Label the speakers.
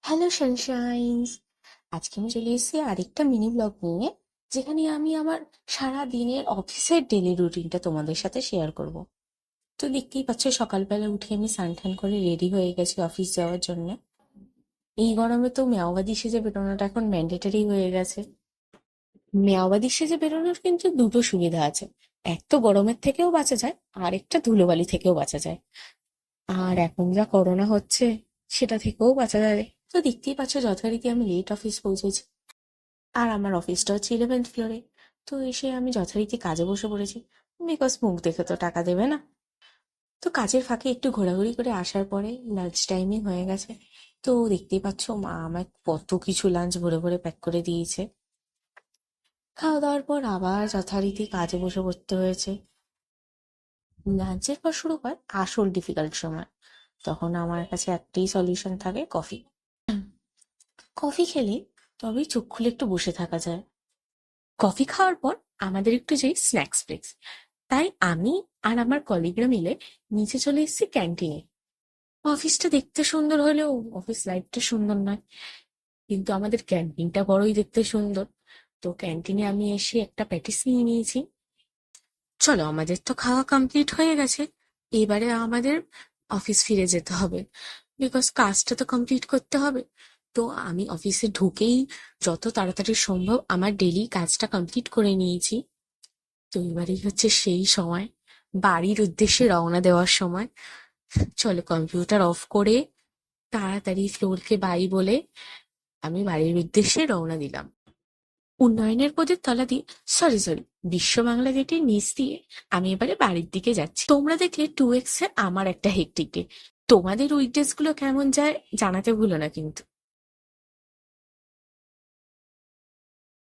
Speaker 1: Hello সানশাইনস। আজকে আমি চলে এসেছি আরেকটা মিনি ব্লগ নিয়ে, যেখানে আমি আমার সারা দিনের অফিসের ডেলি রুটিনটা তোমাদের সাথে শেয়ার করব। তো দেখতেই পাচ্ছ, সকালবেলা উঠে আমি স্নান টান করে রেডি হয়ে গেছি অফিস যাওয়ার জন্য। এই গরমে তো মেওয়াবাদি সেজে বেরোনোটা এখন ম্যান্ডেটারি হয়ে গেছে। মেওয়াবাদি সেজে বেরোনোর কিন্তু দুটো সুবিধা আছে। এক তো গরমের থেকেও বাঁচা যায়, আর একটা ধুলোবালি থেকেও বাঁচা যায়। আর এখন যা করোনা হচ্ছে, সেটা থেকেও বাঁচা যায়। তো দেখতেই পাচ্ছ, যথারীতি আমি লেট অফিস পৌঁছেছি। আর আমার অফিসটা হচ্ছে 11th ফ্লোরে। তো এসে আমি যথারীতি কাজে বসে পড়েছি, বিকজ মুখ দেখে তো টাকা দেবে না। তো কাজের ফাঁকে একটু ঘোরাঘুরি করে আসার পরে লাঞ্চ টাইমিং হয়ে গেছে। তো দেখতেই পাচ্ছ, মা আমায় কত কিছু লাঞ্চ ভরে ভরে প্যাক করে দিয়েছে। খাওয়া দাওয়ার পর আবার যথারীতি কাজে বসে পড়তে হয়েছে। লাঞ্চের পর শুরু হয় আসল ডিফিকাল্ট সময়। তখন আমার কাছে একটাই সলিউশন থাকে, কফি। কফি খেলে তবেই চোখ খুলে একটু বসে থাকা যায়। কফি খাওয়ার পর আমাদের একটু যেই স্ন্যাক্স ব্রেক, তাই আমি আর আমার কলিগরা মিলে নিচে চলে এসেছি ক্যান্টিনে। অফিসটা দেখতে সুন্দর হলেও অফিস লাইফটা সুন্দর নয়, কিন্তু আমাদের ক্যান্টিনটা বড়ই দেখতে সুন্দর। তো ক্যান্টিনে আমি এসে একটা প্যাটিস নিয়ে নিয়েছি। চলো, আমাদের তো খাওয়া কমপ্লিট হয়ে গেছে। এবারে আমাদের অফিস ফিরে যেতে হবে, বিকজ কাজটা তো কমপ্লিট করতে হবে। তো আমি অফিসে ঢুকেই যত তাড়াতাড়ি সম্ভব আমার ডেলি কাজটা কমপ্লিট করে নিয়েছি। তো এবারেই হচ্ছে সেই সময়, বাড়ির উদ্দেশ্যে রওনা দেওয়ার সময়। চলো, কম্পিউটার অফ করে তাড়াতাড়ি ফ্লোরকে বাই বলে আমি বাড়ির উদ্দেশ্যে রওনা দিলাম। উন্নয়নের পথের তলা দিয়ে, সরি সরি, বিশ্ব বাংলা গেটের নিচ দিয়ে আমি এবারে বাড়ির দিকে যাচ্ছি। তোমরা দেখলে 2x এ আমার একটা হেক্টিক ডে। তোমাদের উইকডেজ গুলো কেমন যায় জানাতে ভুলো না কিন্তু।